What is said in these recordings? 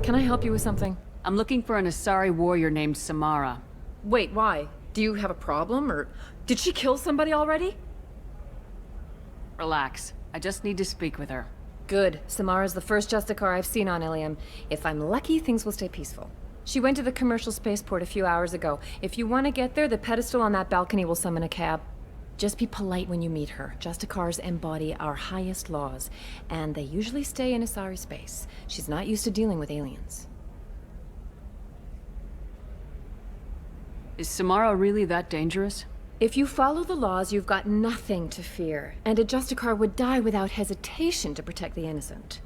Can I help you with something? I'm looking for an Asari warrior named Samara. Wait, why? Do you have a problem, or did she kill somebody already? Relax. I just need to speak with her. Good. Samara's the first Justicar I've seen on Ilium. If I'm lucky, things will stay peaceful. She went to the commercial spaceport a few hours ago. If you want to get there, the pedestal on that balcony will summon a cab. Just be polite when you meet her. Justicars embody our highest laws, and they usually stay in Asari space. She's not used to dealing with aliens. Is Samara really that dangerous? If you follow the laws, you've got nothing to fear, and a Justicar would die without hesitation to protect the innocent.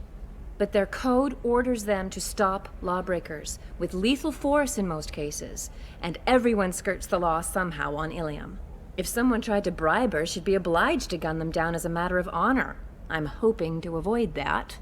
But their code orders them to stop lawbreakers, with lethal force in most cases, and everyone skirts the law somehow on Ilium. If someone tried to bribe her, she'd be obliged to gun them down as a matter of honor. I'm hoping to avoid that.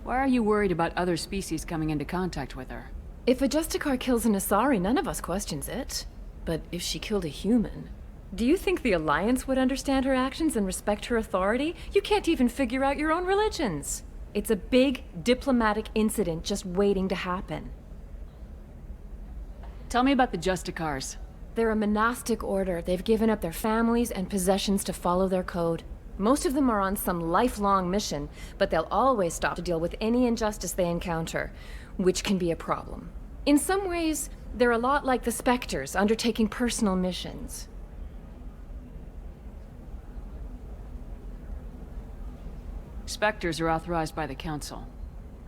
Why are you worried about other species coming into contact with her? If a Justicar kills an Asari, none of us questions it. But if she killed a human... Do you think the Alliance would understand her actions and respect her authority? You can't even figure out your own religions. It's a big diplomatic incident just waiting to happen. Tell me about the Justicars. They're a monastic order. They've given up their families and possessions to follow their code. Most of them are on some lifelong mission, but they'll always stop to deal with any injustice they encounter, which can be a problem. In some ways, they're a lot like the Spectres, undertaking personal missions. Spectres are authorized by the Council.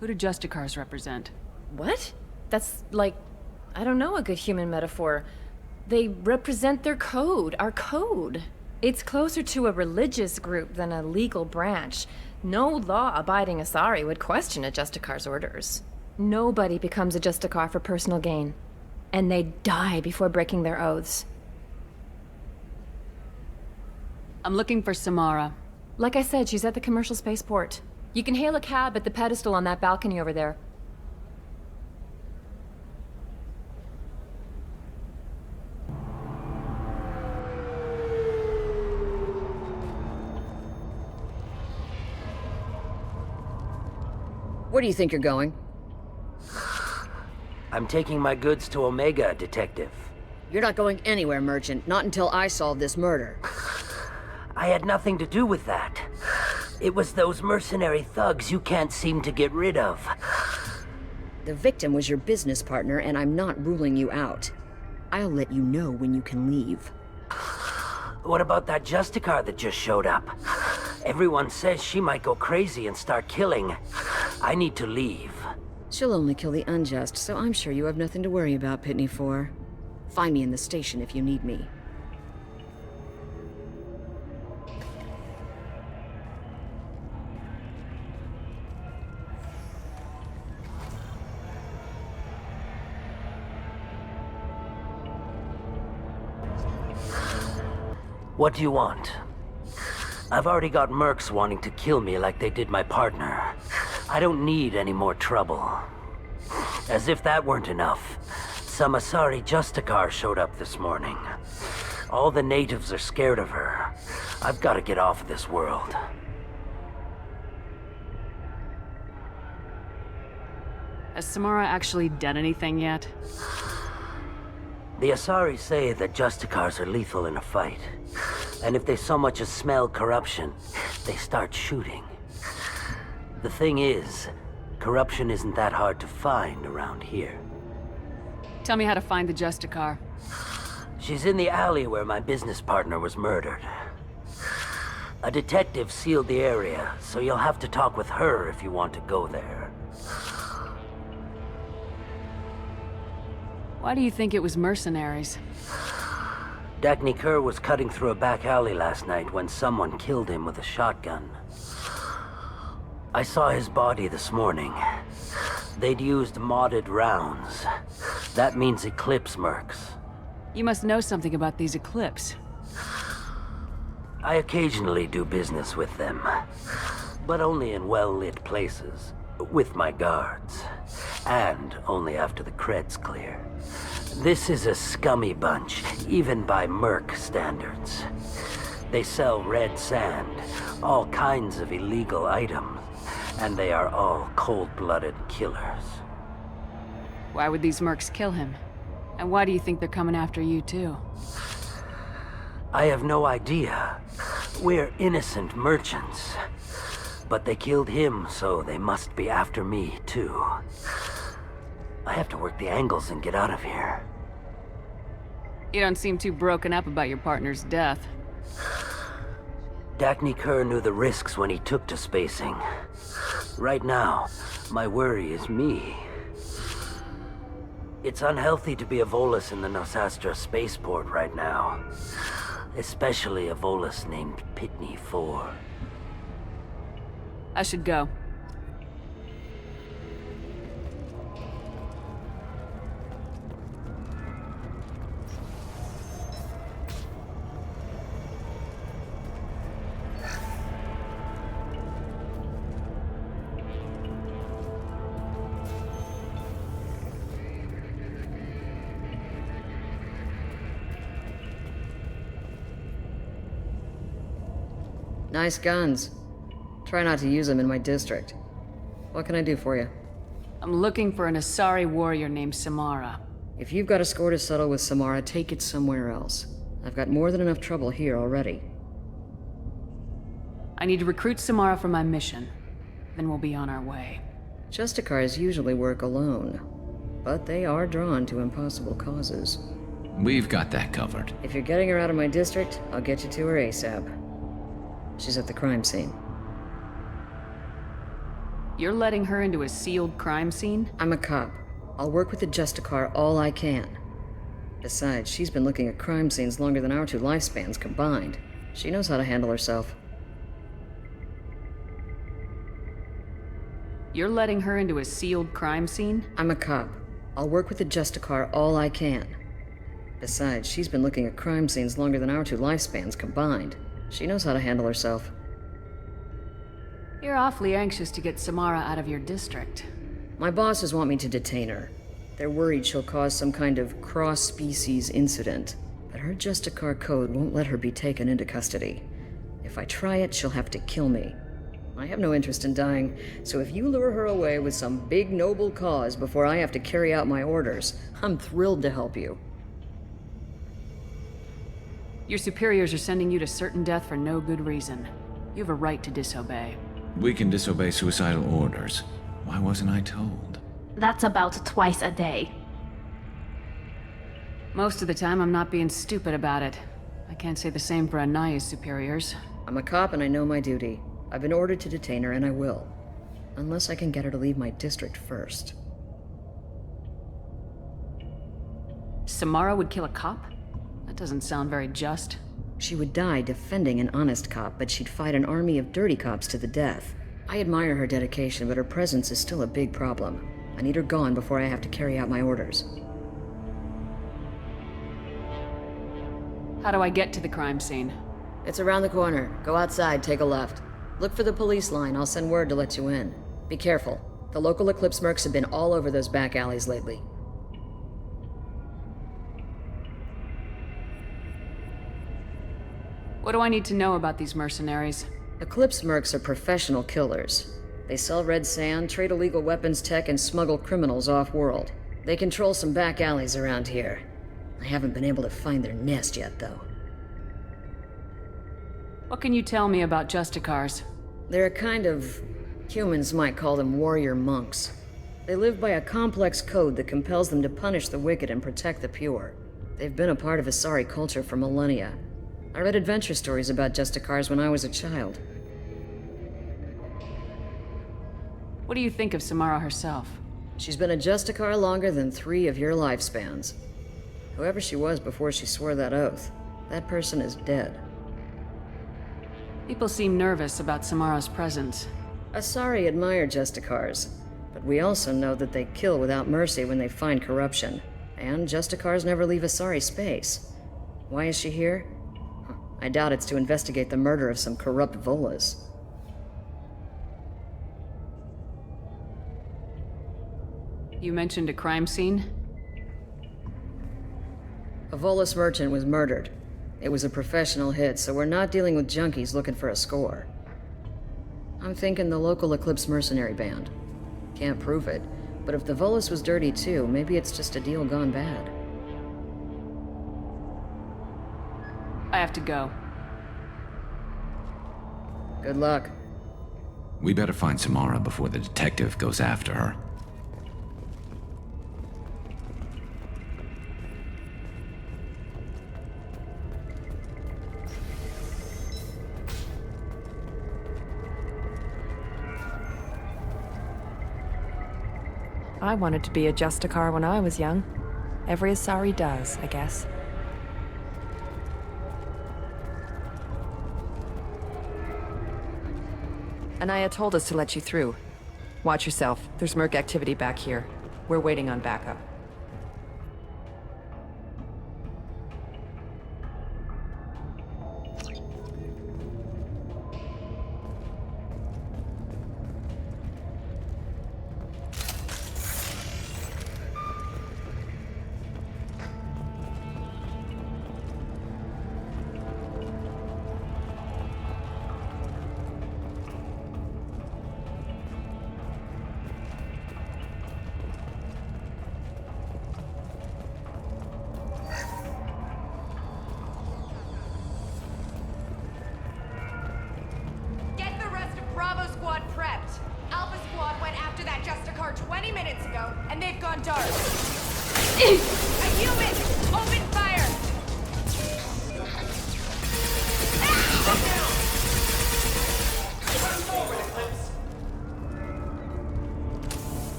Who do Justicars represent? What? That's like, I don't know, a good human metaphor. They represent their code, our code. It's closer to a religious group than a legal branch. No law-abiding Asari would question a Justicar's orders. Nobody becomes a Justicar for personal gain. And they die before breaking their oaths. I'm looking for Samara. Like I said, she's at the commercial spaceport. You can hail a cab at the pedestal on that balcony over there. Where do you think you're going? I'm taking my goods to Omega, Detective. You're not going anywhere, Merchant. Not until I solve this murder. I had nothing to do with that. It was those mercenary thugs you can't seem to get rid of. The victim was your business partner, and I'm not ruling you out. I'll let you know when you can leave. What about that Justicar that just showed up? Everyone says she might go crazy and start killing. I need to leave. She'll only kill the unjust, so I'm sure you have nothing to worry about, Pitney 4. Find me in the station if you need me. What do you want? I've already got mercs wanting to kill me like they did my partner. I don't need any more trouble. As if that weren't enough, some Asari Justicar showed up this morning. All the natives are scared of her. I've got to get off of this world. Has Samara actually done anything yet? The Asari say that Justicars are lethal in a fight. And if they so much as smell corruption, they start shooting. The thing is, corruption isn't that hard to find around here. Tell me how to find the Justicar. She's in the alley where my business partner was murdered. A detective sealed the area, so you'll have to talk with her if you want to go there. Why do you think it was mercenaries? Dagny Kerr was cutting through a back alley last night when someone killed him with a shotgun. I saw his body this morning. They'd used modded rounds. That means Eclipse mercs. You must know something about these Eclipse. I occasionally do business with them, but only in well-lit places, with my guards, and only after the cred's clear. This is a scummy bunch, even by merc standards. They sell red sand, all kinds of illegal items, and they are all cold-blooded killers. Why would these mercs kill him? And why do you think they're coming after you, too? I have no idea. We're innocent merchants. But they killed him, so they must be after me, too. I have to work the angles and get out of here. You don't seem too broken up about your partner's death. Dacne Kerr knew the risks when he took to spacing. Right now, my worry is me. It's unhealthy to be a Volus in the Nosastra spaceport right now. Especially a Volus named Pitney 4. I should go. Nice guns. Try not to use them in my district. What can I do for you? I'm looking for an Asari warrior named Samara. If you've got a score to settle with Samara, take it somewhere else. I've got more than enough trouble here already. I need to recruit Samara for my mission. Then we'll be on our way. Justicars usually work alone, but they are drawn to impossible causes. We've got that covered. If you're getting her out of my district, I'll get you to her ASAP. She's at the crime scene. You're letting her into a sealed crime scene? I'm a cop. I'll work with the Justicar all I can. Besides, she's been looking at crime scenes longer than our two lifespans combined. She knows how to handle herself. You're letting her into a sealed crime scene? I'm a cop. I'll work with the Justicar all I can. Besides, she's been looking at crime scenes longer than our two lifespans combined. She knows how to handle herself. You're awfully anxious to get Samara out of your district. My bosses want me to detain her. They're worried she'll cause some kind of cross-species incident, but her Justicar code won't let her be taken into custody. If I try it, she'll have to kill me. I have no interest in dying, so if you lure her away with some big noble cause before I have to carry out my orders, I'm thrilled to help you. Your superiors are sending you to certain death for no good reason. You have a right to disobey. We can disobey suicidal orders. Why wasn't I told? That's about twice a day. Most of the time, I'm not being stupid about it. I can't say the same for Anaya's superiors. I'm a cop and I know my duty. I've been ordered to detain her and I will. Unless I can get her to leave my district first. Samara would kill a cop? That doesn't sound very just. She would die defending an honest cop, but she'd fight an army of dirty cops to the death. I admire her dedication, but her presence is still a big problem. I need her gone before I have to carry out my orders. How do I get to the crime scene? It's around the corner. Go outside, take a left. Look for the police line. I'll send word to let you in. Be careful. The local Eclipse mercs have been all over those back alleys lately. What do I need to know about these mercenaries? Eclipse mercs are professional killers. They sell red sand, trade illegal weapons tech, and smuggle criminals off-world. They control some back alleys around here. I haven't been able to find their nest yet, though. What can you tell me about Justicars? They're a kind of... humans might call them warrior monks. They live by a complex code that compels them to punish the wicked and protect the pure. They've been a part of Asari culture for millennia. I read adventure stories about Justicars when I was a child. What do you think of Samara herself? She's been a Justicar longer than 3 of your lifespans. Whoever she was before she swore that oath, that person is dead. People seem nervous about Samara's presence. Asari admire Justicars, but we also know that they kill without mercy when they find corruption. And Justicars never leave Asari space. Why is she here? I doubt it's to investigate the murder of some corrupt Volas. You mentioned a crime scene? A Volus merchant was murdered. It was a professional hit, so we're not dealing with junkies looking for a score. I'm thinking the local Eclipse mercenary band. Can't prove it, but if the Volus was dirty too, maybe it's just a deal gone bad. I have to go. Good luck. We better find Samara before the detective goes after her. I wanted to be a Justicar when I was young. Every Asari does, I guess. Anaya told us to let you through. Watch yourself. There's merc activity back here. We're waiting on backup.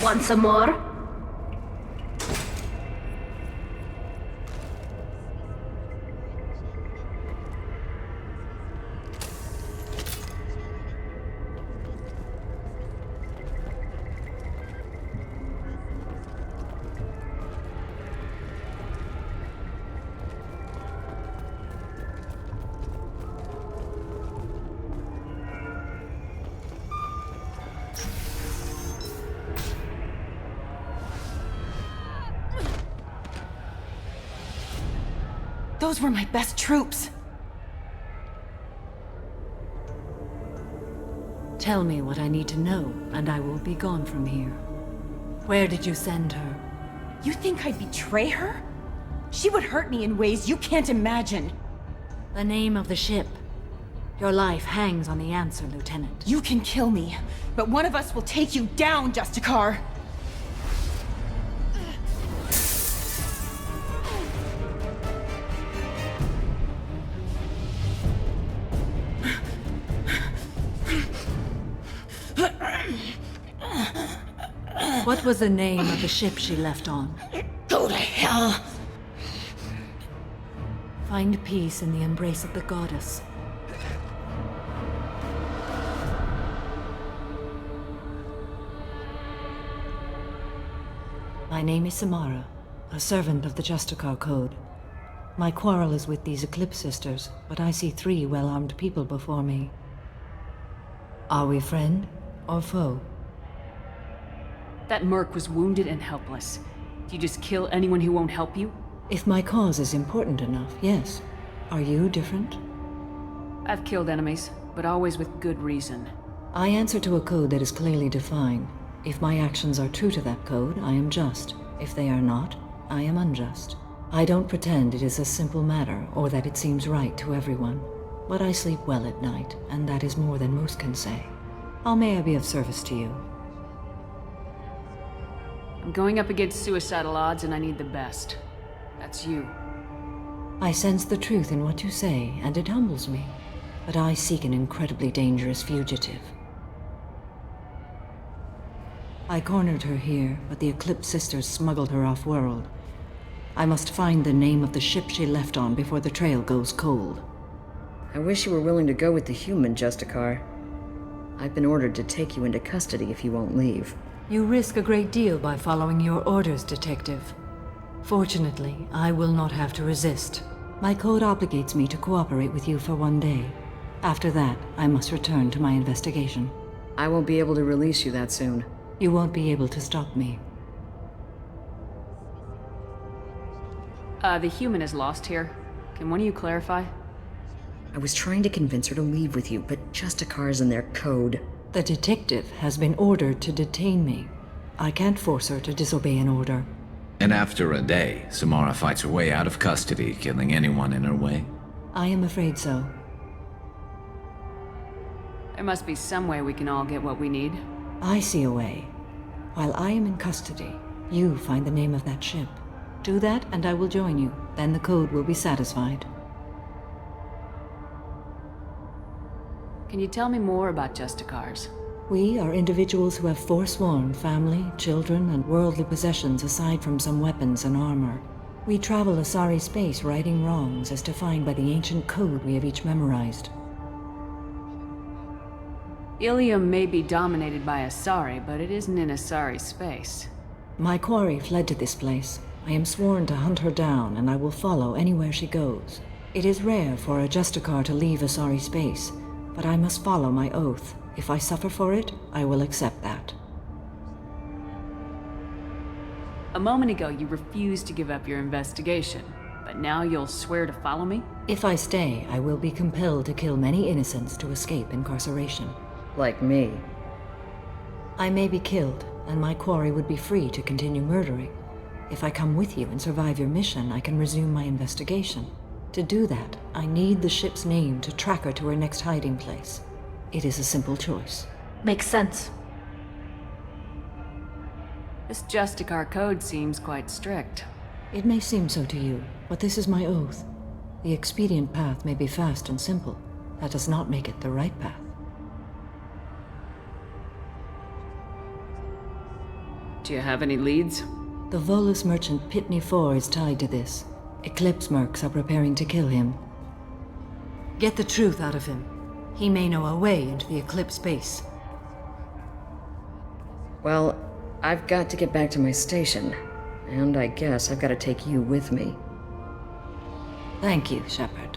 Want some more? Those were my best troops. Tell me what I need to know, and I will be gone from here. Where did you send her? You think I'd betray her? She would hurt me in ways you can't imagine. The name of the ship. Your life hangs on the answer, Lieutenant. You can kill me, but one of us will take you down, Justicar. What was the name of the ship she left on? Go to hell! Find peace in the embrace of the goddess. My name is Samara, a servant of the Justicar Code. My quarrel is with these Eclipse sisters, but I see 3 well-armed people before me. Are we friend or foe? That merc was wounded and helpless. Do you just kill anyone who won't help you? If my cause is important enough, yes. Are you different? I've killed enemies, but always with good reason. I answer to a code that is clearly defined. If my actions are true to that code, I am just. If they are not, I am unjust. I don't pretend it is a simple matter, or that it seems right to everyone. But I sleep well at night, and that is more than most can say. How may I be of service to you? I'm going up against suicidal odds and I need the best. That's you. I sense the truth in what you say, and it humbles me. But I seek an incredibly dangerous fugitive. I cornered her here, but the Eclipse sisters smuggled her off-world. I must find the name of the ship she left on before the trail goes cold. I wish you were willing to go with the human, Justicar. I've been ordered to take you into custody if you won't leave. You risk a great deal by following your orders, Detective. Fortunately, I will not have to resist. My code obligates me to cooperate with you for 1 day. After that, I must return to my investigation. I won't be able to release you that soon. You won't be able to stop me. The human is lost here. Can one of you clarify? I was trying to convince her to leave with you, but Justicar's in their code. The detective has been ordered to detain me. I can't force her to disobey an order. And after a day, Samara fights her way out of custody, killing anyone in her way? I am afraid so. There must be some way we can all get what we need. I see a way. While I am in custody, you find the name of that ship. Do that and I will join you. Then the code will be satisfied. Can you tell me more about Justicars? We are individuals who have forsworn family, children, and worldly possessions aside from some weapons and armor. We travel Asari space righting wrongs as defined by the ancient code we have each memorized. Ilium may be dominated by Asari, but it isn't in Asari space. My quarry fled to this place. I am sworn to hunt her down, and I will follow anywhere she goes. It is rare for a Justicar to leave Asari space, but I must follow my oath. If I suffer for it, I will accept that. A moment ago, you refused to give up your investigation, but now you'll swear to follow me? If I stay, I will be compelled to kill many innocents to escape incarceration. Like me. I may be killed, and my quarry would be free to continue murdering. If I come with you and survive your mission, I can resume my investigation. To do that, I need the ship's name to track her to her next hiding place. It is a simple choice. Makes sense. This Justicar code seems quite strict. It may seem so to you, but this is my oath. The expedient path may be fast and simple. That does not make it the right path. Do you have any leads? The Volus merchant Pitney 4 is tied to this. Eclipse mercs are preparing to kill him. Get the truth out of him. He may know a way into the Eclipse base. Well, I've got to get back to my station. And I guess I've got to take you with me. Thank you, Shepard.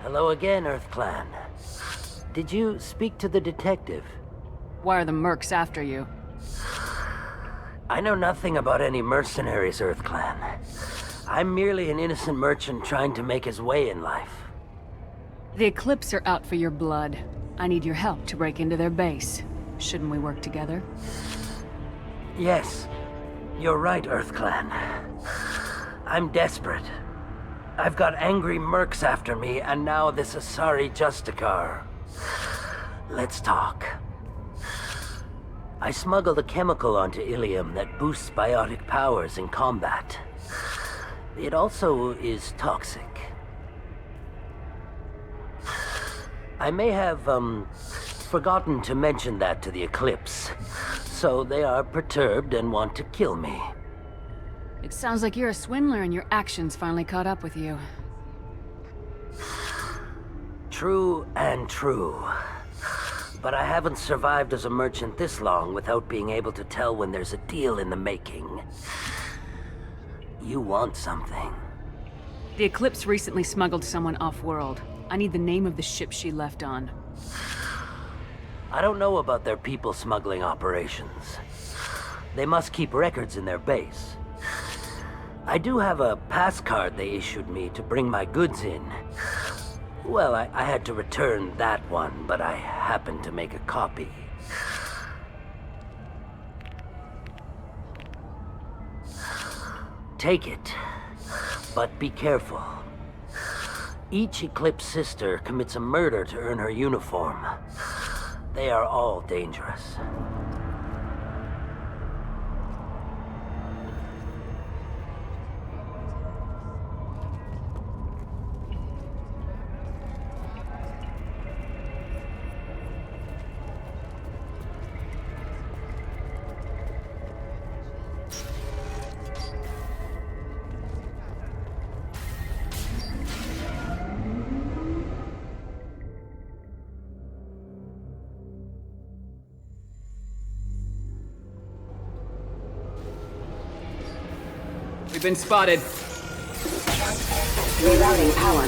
Hello again, Earth Clan. Did you speak to the detective? Why are the mercs after you? I know nothing about any mercenaries, Earth Clan. I'm merely an innocent merchant trying to make his way in life. The Eclipse are out for your blood. I need your help to break into their base. Shouldn't we work together? Yes, you're right, Earth Clan. I'm desperate. I've got angry mercs after me, and now this Asari Justicar. Let's talk. I smuggled a chemical onto Ilium that boosts biotic powers in combat. It also is toxic. I may have, forgotten to mention that to the Eclipse, so they are perturbed and want to kill me. It sounds like you're a swindler and your actions finally caught up with you. True and true. But I haven't survived as a merchant this long without being able to tell when there's a deal in the making. You want something. The Eclipse recently smuggled someone off-world. I need the name of the ship she left on. I don't know about their people smuggling operations. They must keep records in their base. I do have a pass card they issued me to bring my goods in. Well, I had to return that one, but I happened to make a copy. Take it, but be careful. Each Eclipse sister commits a murder to earn her uniform. They are all dangerous. We've been spotted. Rerouting power.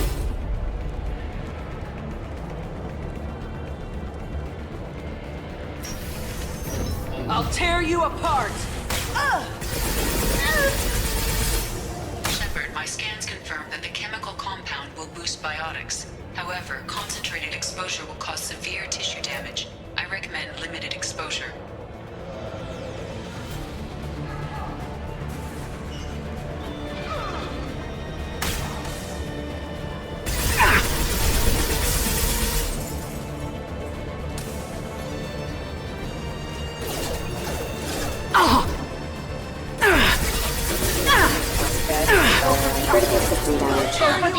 I'll tear you apart! Shepard, my scans confirm that the chemical compound will boost biotics. However, concentrated exposure will cause severe tissue damage. I recommend limited exposure. Critical system damage.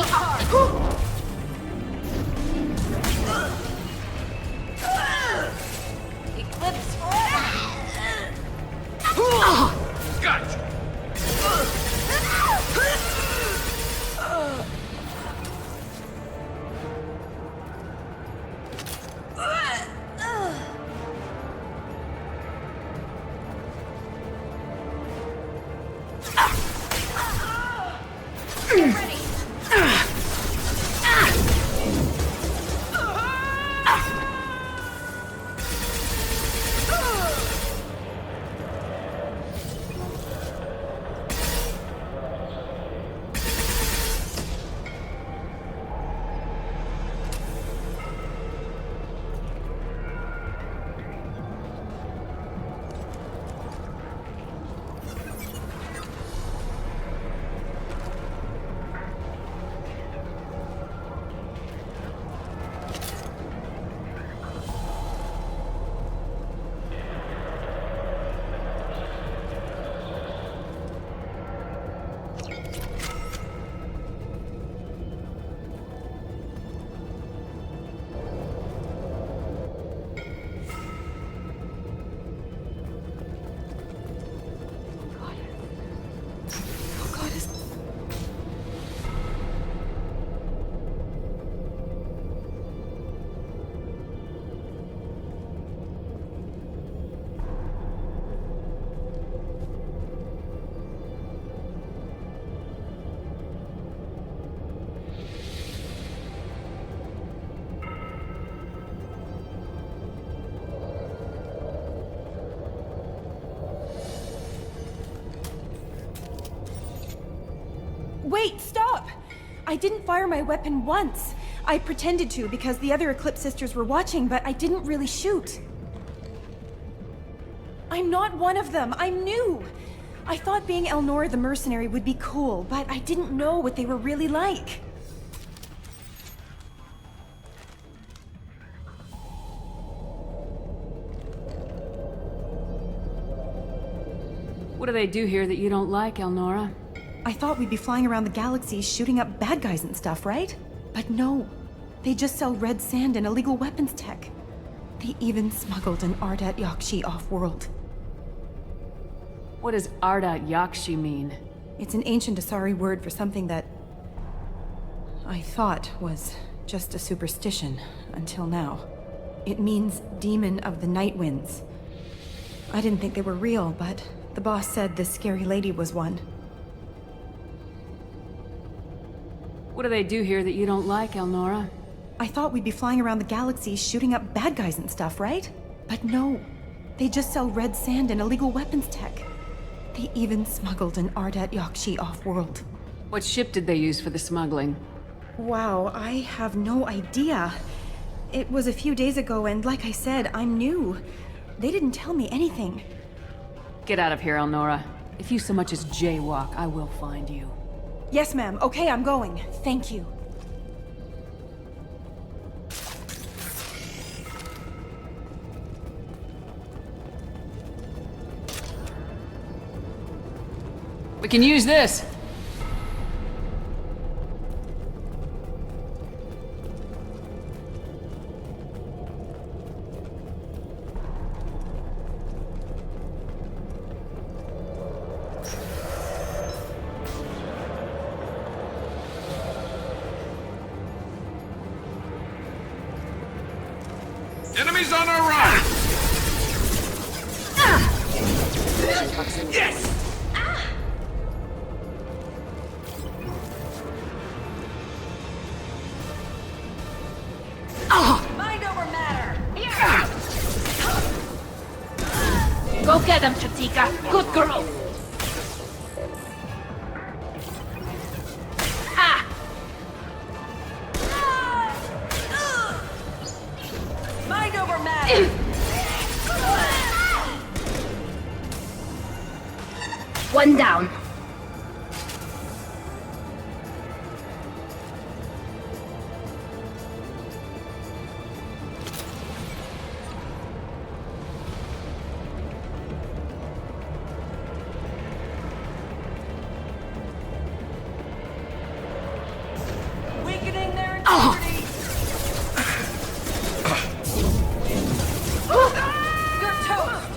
Eclipse Wait, stop! I didn't fire my weapon once. I pretended to because the other Eclipse sisters were watching, but I didn't really shoot. I'm not one of them. I'm new. I thought being Elnora the mercenary would be cool, but I didn't know what they were really like. What do they do here that you don't like, Elnora? I thought we'd be flying around the galaxy shooting up bad guys and stuff, right? But no. They just sell red sand and illegal weapons tech. They even smuggled an Ardat Yakshi off-world. What does Ardat Yakshi mean? It's an ancient Asari word for something that I thought was just a superstition until now. It means demon of the night winds. I didn't think they were real, but the boss said this scary lady was one. What do they do here that you don't like, Elnora? I thought we'd be flying around the galaxy shooting up bad guys and stuff, right? But no. They just sell red sand and illegal weapons tech. They even smuggled an Ardat Yakshi off-world. What ship did they use for the smuggling? Wow, I have no idea. It was a few days ago, and like I said, I'm new. They didn't tell me anything. Get out of here, Elnora. If you so much as jaywalk, I will find you. Yes, ma'am. Okay, I'm going. Thank you. We can use this! Enemies on our right! Yes! Go get him, Chatika. Good girl. Ah! Mind over matter! One down. Weakening their integrity! You're toast!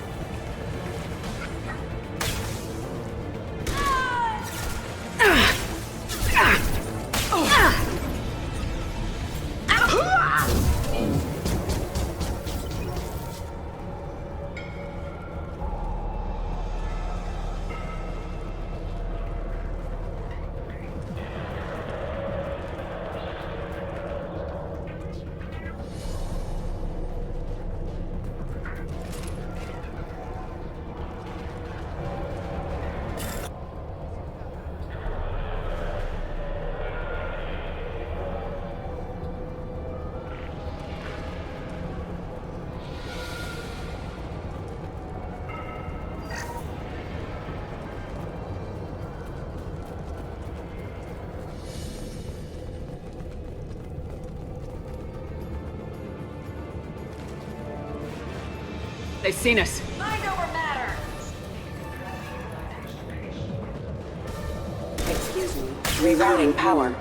They've seen us. Mind over matter! Excuse me. Rerouting power.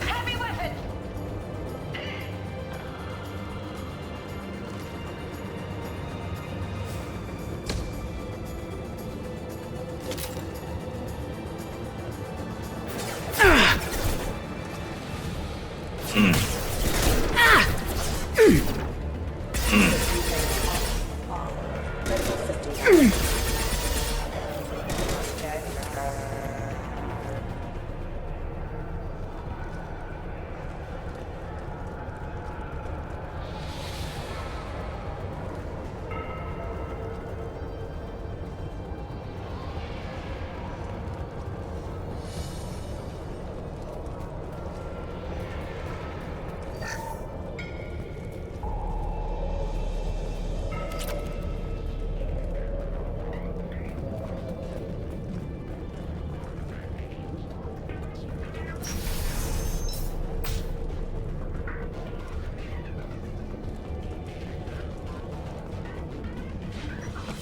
Heavy weapon!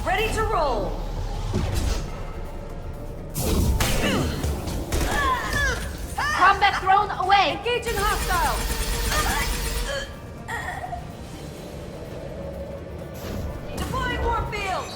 Ready to roll! Combat thrown away. Engaging hostile! Deploying warp field!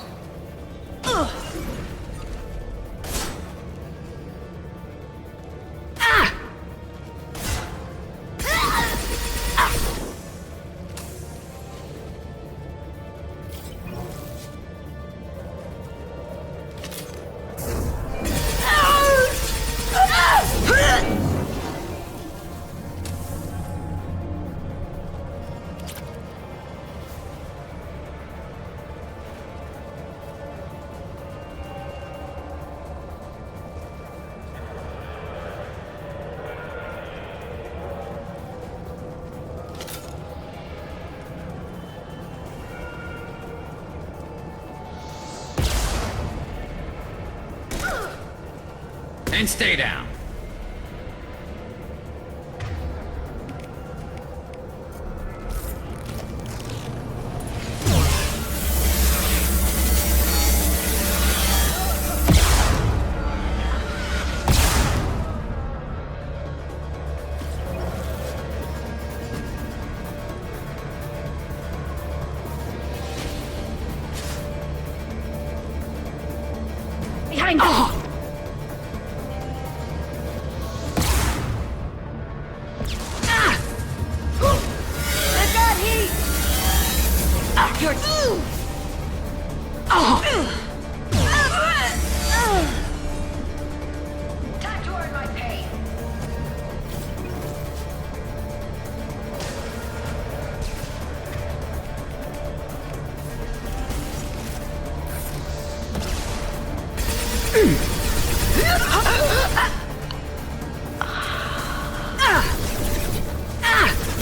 And stay down. Behind us. You're... Attack towards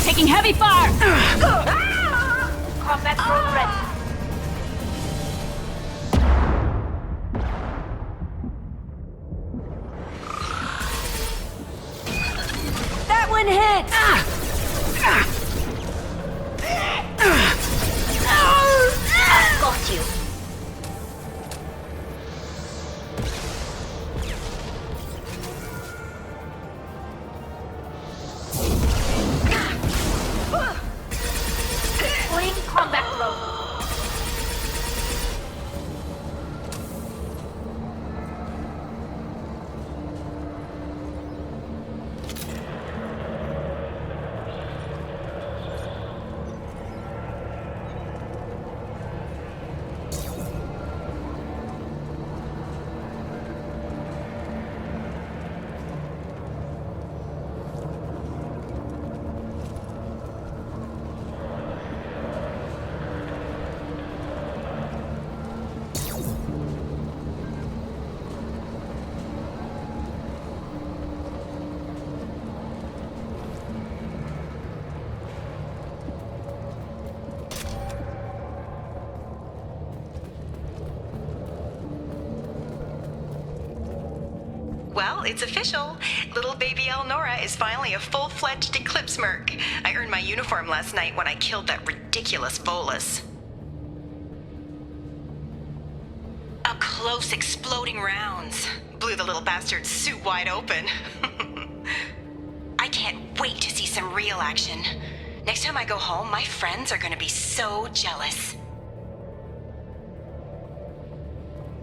Taking heavy fire! Combat drone ready. That one hit! Got you. Deploying combat drone. Well, it's official. Little baby Elnora is finally a full-fledged Eclipse merc. I earned my uniform last night when I killed that ridiculous Volus. Up close, exploding rounds. Blew the little bastard's suit wide open. I can't wait to see some real action. Next time I go home, my friends are gonna be so jealous.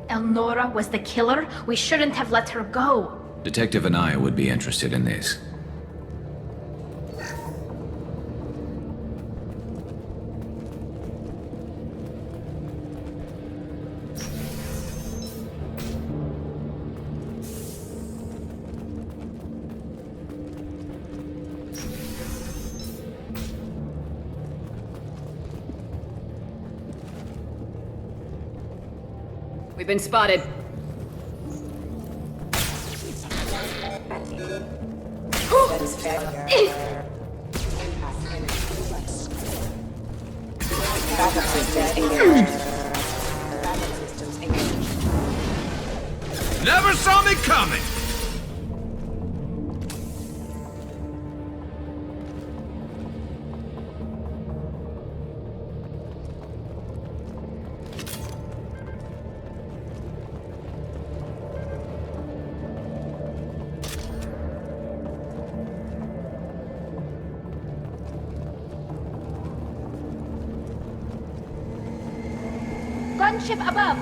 Elnora was the killer. We shouldn't have let her go. Detective and I would be interested in this. We've been spotted. Never saw me coming! Gunship above.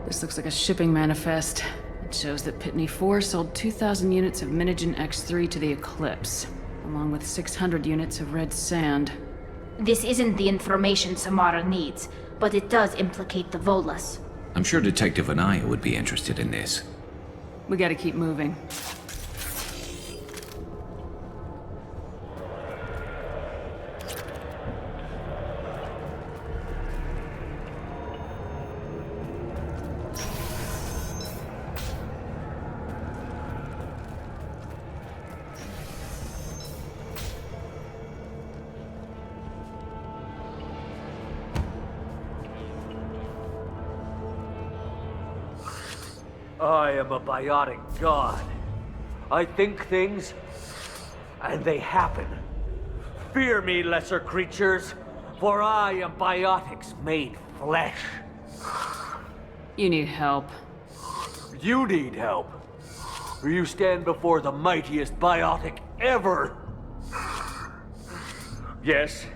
This looks like a shipping manifest. It shows that Pitney 4 sold 2,000 units of Minigen X3 to the Eclipse, along with 600 units of red sand. This isn't the information Samara needs, but it does implicate the Volas. I'm sure Detective Anaya would be interested in this. We gotta keep moving. I am a biotic god. I think things, and they happen. Fear me, lesser creatures, for I am biotics made flesh. You need help. You need help. You stand before the mightiest biotic ever. Yes,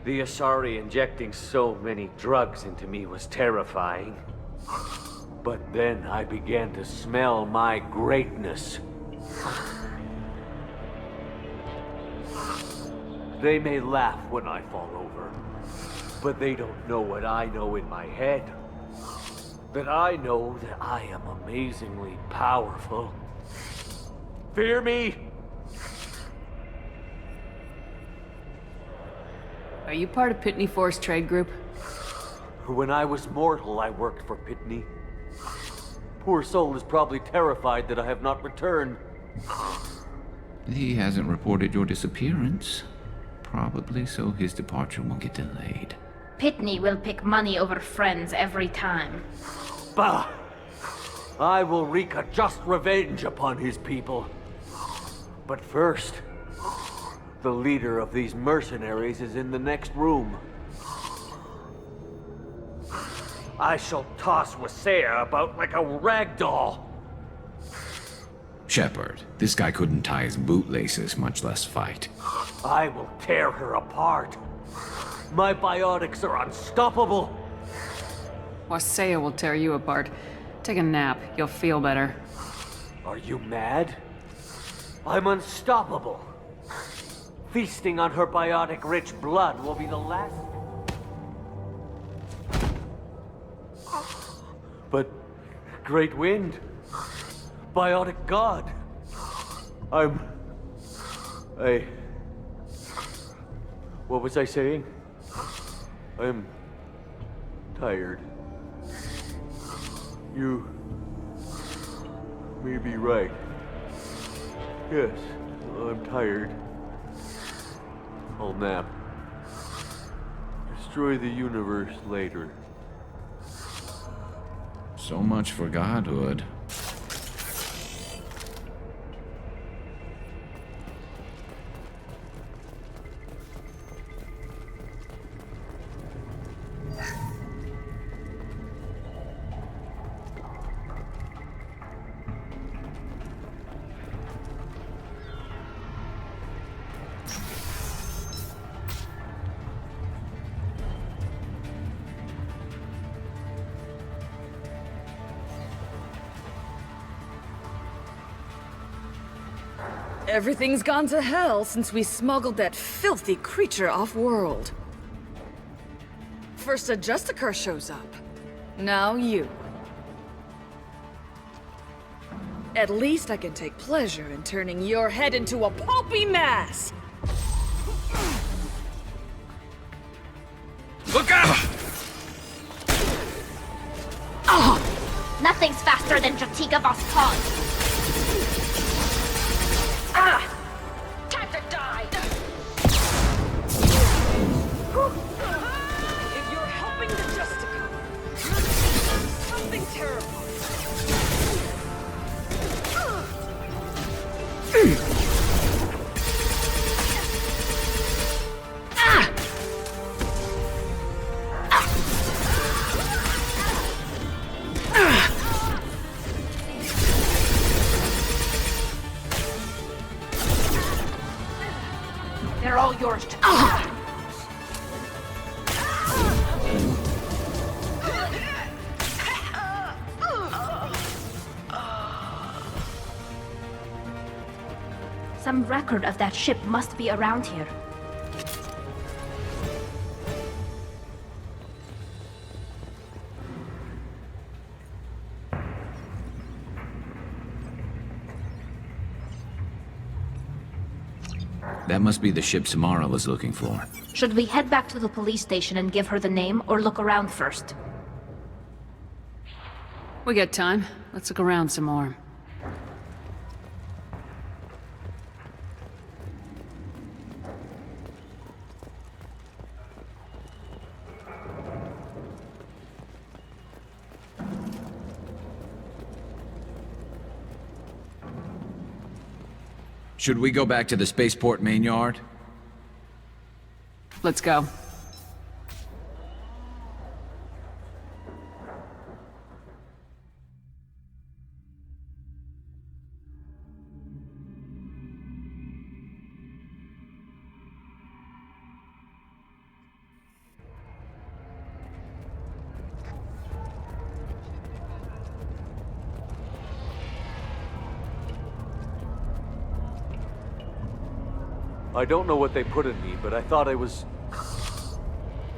the Asari injecting so many drugs into me was terrifying. But then I began to smell my greatness. They may laugh when I fall over, but they don't know what I know in my head. That I know that I am amazingly powerful. Fear me? Are you part of Pitney Force Trade Group? When I was mortal, I worked for Pitney. Poor soul is probably terrified that I have not returned. He hasn't reported your disappearance. Probably so his departure won't get delayed. Pitney will pick money over friends every time. Bah! I will wreak a just revenge upon his people. But first, the leader of these mercenaries is in the next room. I shall toss Wasea about like a rag doll. Shepard, this guy couldn't tie his bootlaces, much less fight. I will tear her apart. My biotics are unstoppable. Wasea will tear you apart. Take a nap, you'll feel better. Are you mad? I'm unstoppable. Feasting on her biotic-rich blood will be the last... But... Great Wind... Biotic God... What was I saying? I'm... tired. You... may be right. Yes, I'm tired. I'll nap. Destroy the universe later. So much for godhood. Everything's gone to hell since we smuggled that filthy creature off-world. First a Justicar shows up. Now you. At least I can take pleasure in turning your head into a pulpy mass! Look out! Oh! Nothing's faster than Jotika Vospod! Time to die! If you're helping the Justicar, you're doing something terrible. They're all yours to Some record of that ship must be around here. That must be the ship Samara was looking for. Should we head back to the police station and give her the name, or look around first? We got time. Let's look around some more. Should we go back to the spaceport main yard? Let's go. I don't know what they put in me, but I thought I was...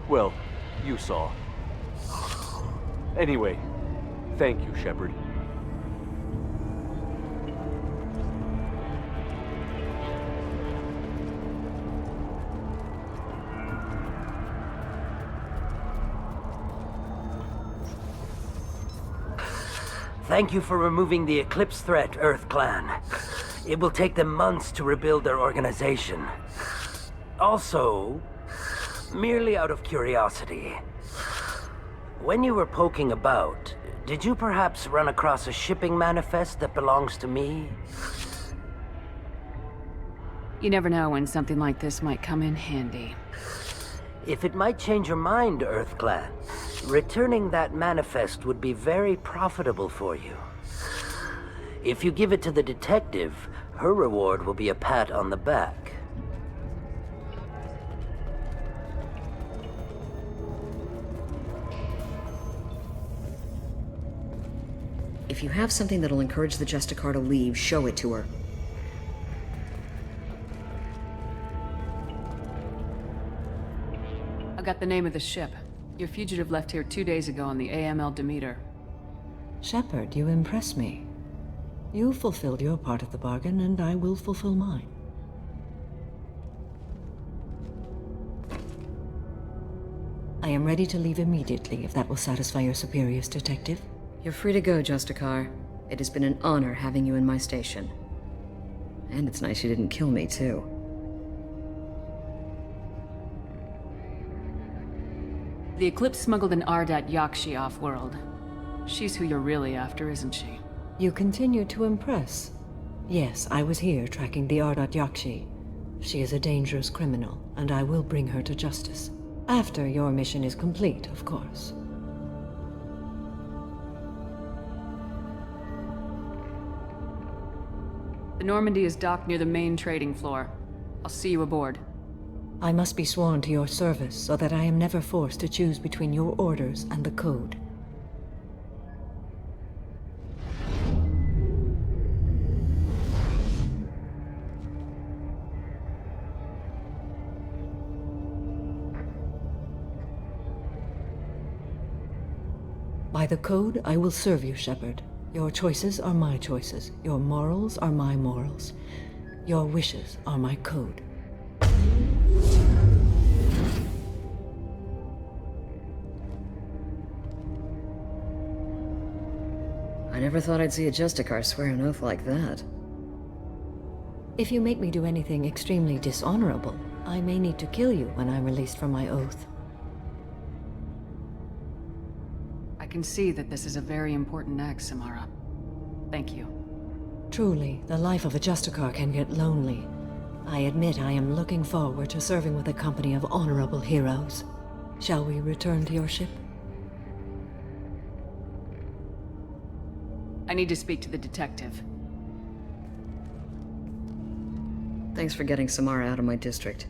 Well, you saw. Anyway, thank you, Shepard. Thank you for removing the Eclipse threat, Earth Clan. It will take them months to rebuild their organization. Also, merely out of curiosity, when you were poking about, did you perhaps run across a shipping manifest that belongs to me? You never know when something like this might come in handy. If it might change your mind, Earth Clan, returning that manifest would be very profitable for you. If you give it to the detective, her reward will be a pat on the back. If you have something that'll encourage the Justicar to leave, show it to her. I got the name of the ship. Your fugitive left here 2 days ago on the AML Demeter. Shepard, you impress me. You fulfilled your part of the bargain, and I will fulfill mine. I am ready to leave immediately, if that will satisfy your superiors, Detective. You're free to go, Justicar. It has been an honor having you in my station. And it's nice you didn't kill me, too. The Eclipse smuggled an Ardat Yakshi off-world. She's who you're really after, isn't she? You continue to impress. Yes, I was here tracking the Ardat Yakshi. She is a dangerous criminal, and I will bring her to justice. After your mission is complete, of course. The Normandy is docked near the main trading floor. I'll see you aboard. I must be sworn to your service so that I am never forced to choose between your orders and the Code. By the Code, I will serve you, Shepard. Your choices are my choices. Your morals are my morals. Your wishes are my code. I never thought I'd see a Justicar swear an oath like that. If you make me do anything extremely dishonorable, I may need to kill you when I'm released from my oath. I can see that this is a very important act, Samara. Thank you. Truly, the life of a Justicar can get lonely. I admit I am looking forward to serving with a company of honorable heroes. Shall we return to your ship? I need to speak to the detective. Thanks for getting Samara out of my district.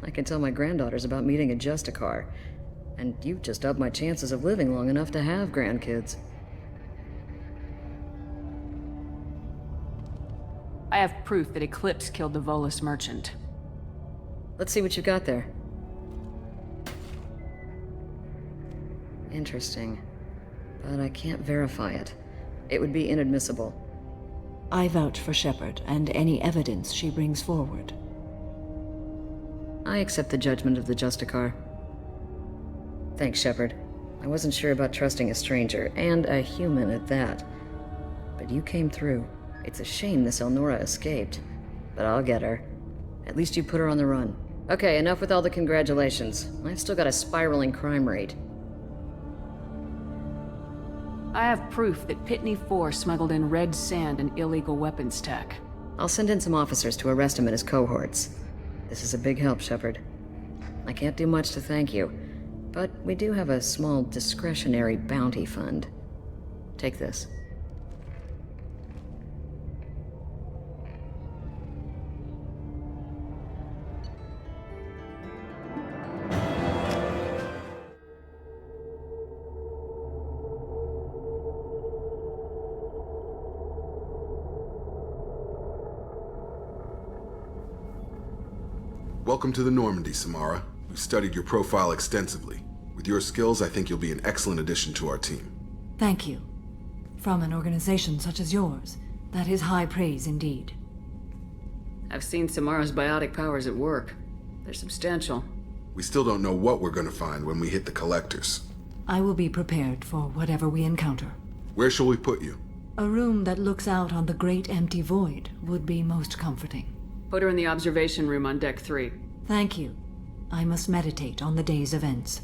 I can tell my granddaughters about meeting a Justicar, and you've just upped my chances of living long enough to have grandkids. I have proof that Eclipse killed the Volus merchant. Let's see what you got there. Interesting. But I can't verify it. It would be inadmissible. I vouch for Shepard and any evidence she brings forward. I accept the judgment of the Justicar. Thanks, Shepard. I wasn't sure about trusting a stranger, and a human at that. But you came through. It's a shame this Elnora escaped. But I'll get her. At least you put her on the run. Okay, enough with all the congratulations. I've still got a spiraling crime rate. I have proof that Pitney 4 smuggled in red sand and illegal weapons tech. I'll send in some officers to arrest him and his cohorts. This is a big help, Shepard. I can't do much to thank you, but we do have a small discretionary bounty fund. Take this. Welcome to the Normandy, Samara. We've studied your profile extensively. With your skills, I think you'll be an excellent addition to our team. Thank you. From an organization such as yours, that is high praise indeed. I've seen Samara's biotic powers at work. They're substantial. We still don't know what we're gonna find when we hit the collectors. I will be prepared for whatever we encounter. Where shall we put you? A room that looks out on the great empty void would be most comforting. Put her in the observation room on deck 3. Thank you. I must meditate on the day's events.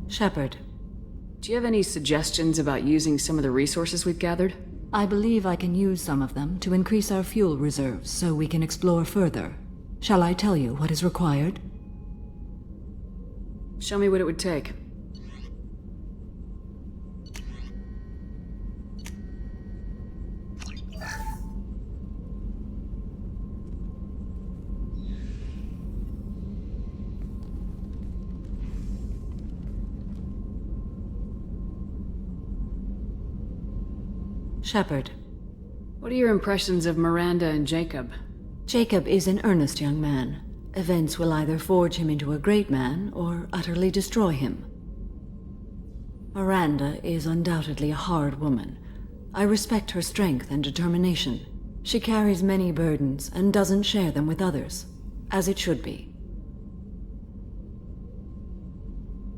Shepard. Do you have any suggestions about using some of the resources we've gathered? I believe I can use some of them to increase our fuel reserves so we can explore further. Shall I tell you what is required? Show me what it would take. Shepard. What are your impressions of Miranda and Jacob? Jacob is an earnest young man. Events will either forge him into a great man or utterly destroy him. Miranda is undoubtedly a hard woman. I respect her strength and determination. She carries many burdens and doesn't share them with others, as it should be.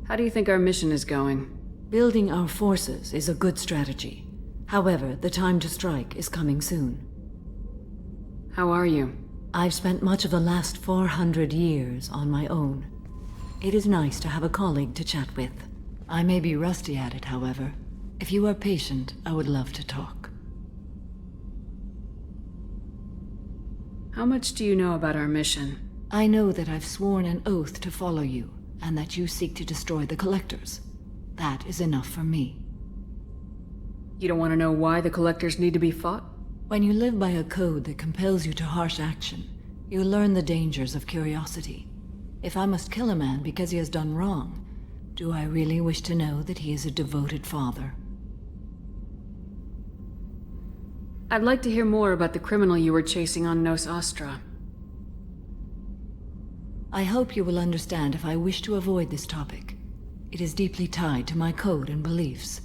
How do you think our mission is going? Building our forces is a good strategy. However, the time to strike is coming soon. How are you? I've spent much of the last 400 years on my own. It is nice to have a colleague to chat with. I may be rusty at it, however. If you are patient, I would love to talk. How much do you know about our mission? I know that I've sworn an oath to follow you, and that you seek to destroy the Collectors. That is enough for me. You don't want to know why the Collectors need to be fought? When you live by a code that compels you to harsh action, you learn the dangers of curiosity. If I must kill a man because he has done wrong, do I really wish to know that he is a devoted father? I'd like to hear more about the criminal you were chasing on Nos Astra. I hope you will understand if I wish to avoid this topic. It is deeply tied to my code and beliefs.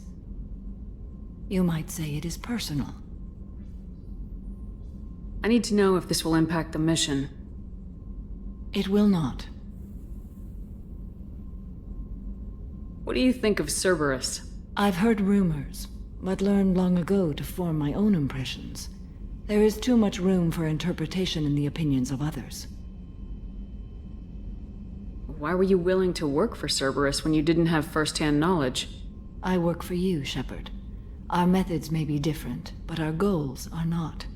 You might say it is personal. I need to know if this will impact the mission. It will not. What do you think of Cerberus? I've heard rumors, but learned long ago to form my own impressions. There is too much room for interpretation in the opinions of others. Why were you willing to work for Cerberus when you didn't have first-hand knowledge? I work for you, Shepard. Our methods may be different, but our goals are not.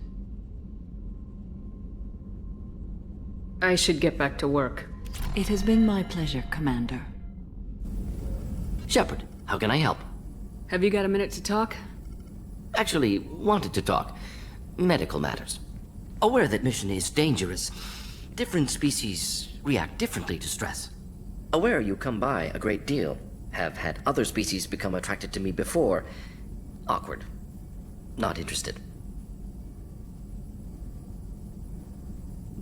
I should get back to work. It has been my pleasure, Commander. Shepard, how can I help? Have you got a minute to talk? Actually, wanted to talk. Medical matters. Aware that mission is dangerous. Different species react differently to stress. Aware you come by a great deal. Have had other species become attracted to me before. Awkward. Not interested.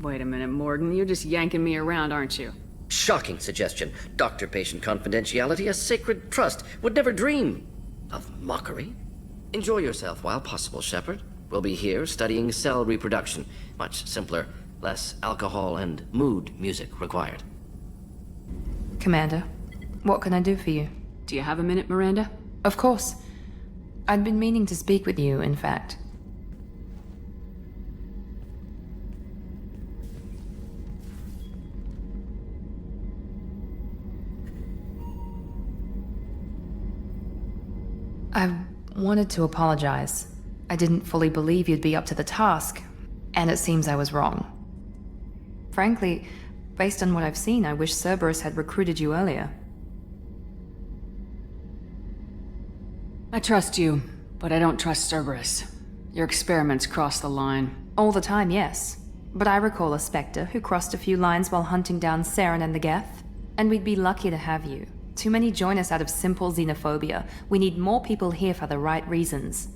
Wait a minute, Morgan. You're just yanking me around, aren't you? Shocking suggestion. Doctor-patient confidentiality, a sacred trust. Would never dream of mockery. Enjoy yourself while possible, Shepard. We'll be here studying cell reproduction. Much simpler, less alcohol and mood music required. Commander, what can I do for you? Do you have a minute, Miranda? Of course. I'd been meaning to speak with you, in fact. I wanted to apologize. I didn't fully believe you'd be up to the task, and it seems I was wrong. Frankly, based on what I've seen, I wish Cerberus had recruited you earlier. I trust you, but I don't trust Cerberus. Your experiments cross the line. All the time, yes. But I recall a Spectre who crossed a few lines while hunting down Saren and the Geth. And we'd be lucky to have you. Too many join us out of simple xenophobia. We need more people here for the right reasons.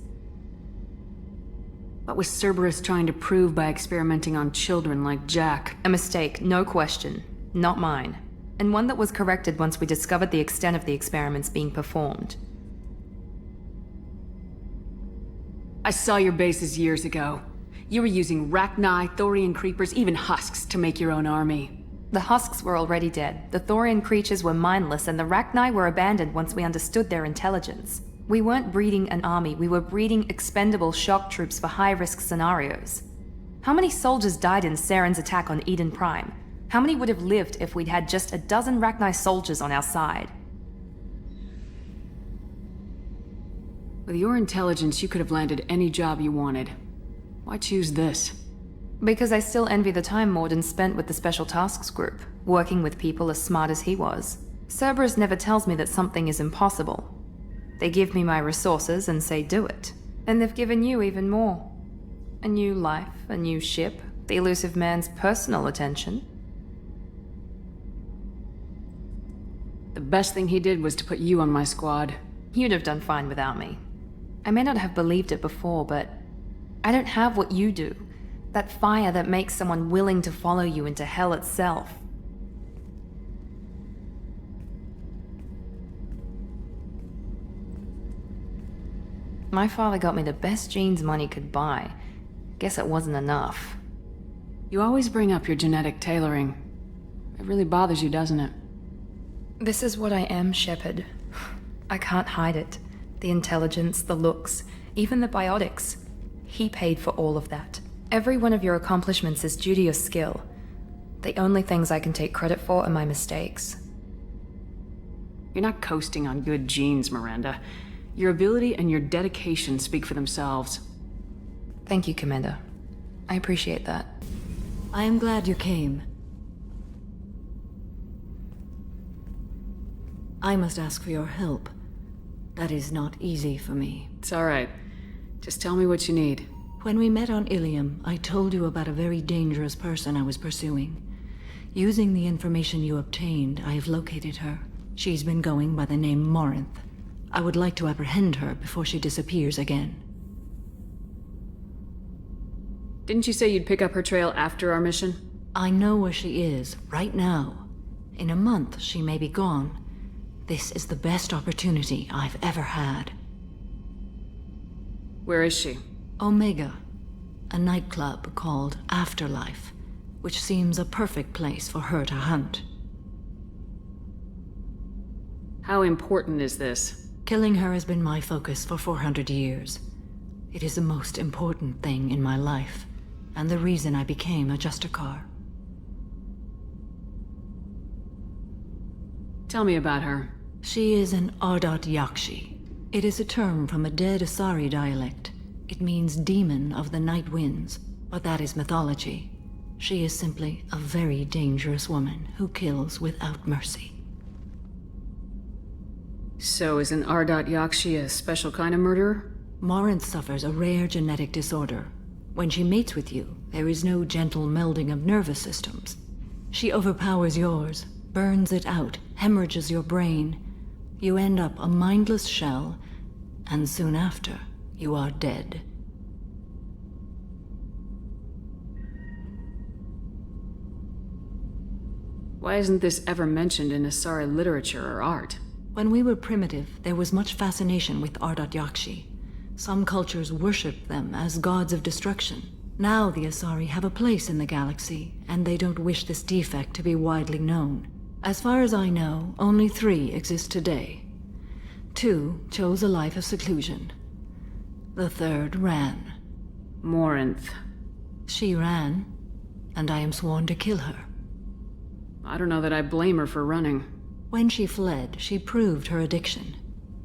What was Cerberus trying to prove by experimenting on children like Jack? A mistake, no question. Not mine. And one that was corrected once we discovered the extent of the experiments being performed. I saw your bases years ago. You were using Rachni, Thorian creepers, even husks to make your own army. The husks were already dead, the Thorian creatures were mindless, and the Rachni were abandoned once we understood their intelligence. We weren't breeding an army, we were breeding expendable shock troops for high-risk scenarios. How many soldiers died in Saren's attack on Eden Prime? How many would have lived if we'd had just a dozen Rachni soldiers on our side? With your intelligence, you could have landed any job you wanted. Why choose this? Because I still envy the time Morden spent with the Special Tasks Group, working with people as smart as he was. Cerberus never tells me that something is impossible. They give me my resources and say do it. And they've given you even more. A new life, a new ship, the elusive man's personal attention. The best thing he did was to put you on my squad. You'd have done fine without me. I may not have believed it before, but I don't have what you do. That fire that makes someone willing to follow you into hell itself. My father got me the best genes money could buy. Guess it wasn't enough. You always bring up your genetic tailoring. It really bothers you, doesn't it? This is what I am, Shepard. I can't hide it. The intelligence, the looks, even the biotics. He paid for all of that. Every one of your accomplishments is due to your skill. The only things I can take credit for are my mistakes. You're not coasting on good genes, Miranda. Your ability and your dedication speak for themselves. Thank you, Commander. I appreciate that. I am glad you came. I must ask for your help. That is not easy for me. It's all right. Just tell me what you need. When we met on Ilium, I told you about a very dangerous person I was pursuing. Using the information you obtained, I have located her. She's been going by the name Morinth. I would like to apprehend her before she disappears again. Didn't you say you'd pick up her trail after our mission? I know where she is, right now. In a month, she may be gone. This is the best opportunity I've ever had. Where is she? Omega, a nightclub called Afterlife, which seems a perfect place for her to hunt. How important is this? Killing her has been my focus for 400 years. It is the most important thing in my life, and the reason I became a Justicar. Tell me about her. She is an Ardat Yakshi. It is a term from a dead Asari dialect. It means demon of the night winds, but that is mythology. She is simply a very dangerous woman who kills without mercy. So is an Ardat Yakshi a special kind of murderer? Morinth suffers a rare genetic disorder. When she mates with you, there is no gentle melding of nervous systems. She overpowers yours, burns it out, hemorrhages your brain. You end up a mindless shell, and soon after, you are dead. Why isn't this ever mentioned in Asari literature or art? When we were primitive, there was much fascination with Ardat-Yakshi. Some cultures worshipped them as gods of destruction. Now the Asari have a place in the galaxy, and they don't wish this defect to be widely known. As far as I know, only 3 exist today. 2 chose a life of seclusion. The 3rd ran. Morinth. She ran, and I am sworn to kill her. I don't know that I blame her for running. When she fled, she proved her addiction.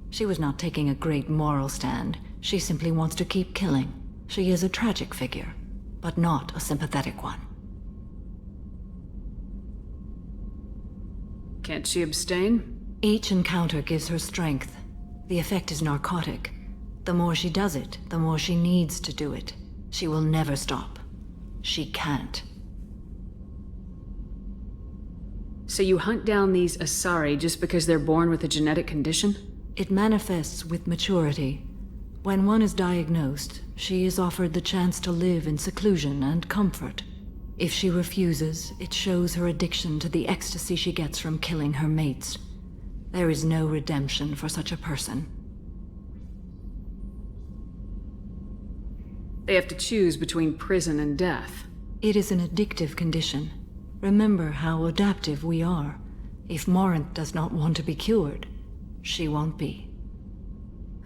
She was not taking a great moral stand. She simply wants to keep killing. She is a tragic figure, but not a sympathetic one. Can't she abstain? Each encounter gives her strength. The effect is narcotic. The more she does it, the more she needs to do it. She will never stop. She can't. So you hunt down these Asari just because they're born with a genetic condition? It manifests with maturity. When one is diagnosed, she is offered the chance to live in seclusion and comfort. If she refuses, it shows her addiction to the ecstasy she gets from killing her mates. There is no redemption for such a person. They have to choose between prison and death. It is an addictive condition. Remember how adaptive we are. If Morinth does not want to be cured, she won't be.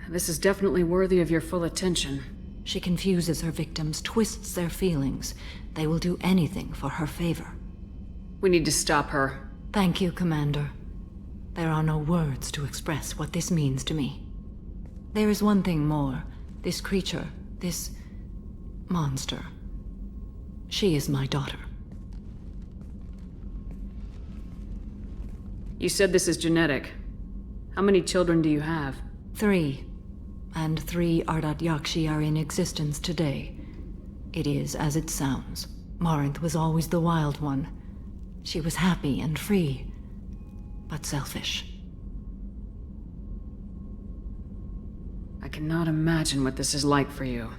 This is definitely worthy of your full attention. She confuses her victims, twists their feelings. They will do anything for her favor. We need to stop her. Thank you, Commander. There are no words to express what this means to me. There is one thing more. This creature, this monster. She is my daughter. You said this is genetic. How many children do you have? 3. And 3 Ardat-Yakshi are in existence today. It is as it sounds. Morinth was always the wild one. She was happy and free, but selfish. I cannot imagine what this is like for you.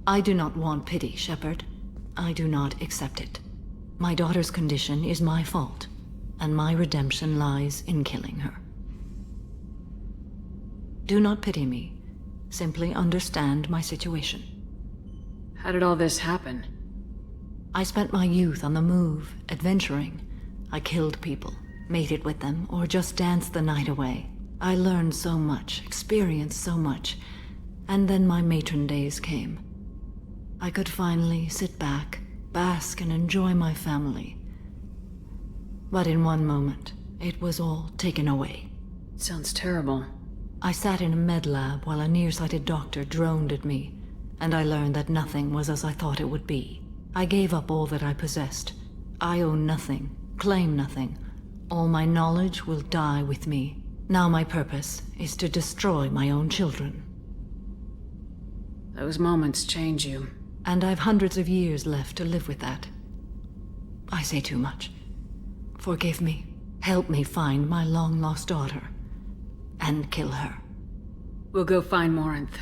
I do not want pity, Shepard. I do not accept it. My daughter's condition is my fault, and my redemption lies in killing her. Do not pity me. Simply understand my situation. How did all this happen? I spent my youth on the move, adventuring. I killed people, mated with them, or just danced the night away. I learned so much, experienced so much, and then my matron days came. I could finally sit back, bask, and enjoy my family. But in one moment, it was all taken away. Sounds terrible. I sat in a med lab while a nearsighted doctor droned at me, and I learned that nothing was as I thought it would be. I gave up all that I possessed. I own nothing, claim nothing. All my knowledge will die with me. Now my purpose is to destroy my own children. Those moments change you. And I've hundreds of years left to live with that. I say too much. Forgive me. Help me find my long-lost daughter. And kill her. We'll go find Morinth.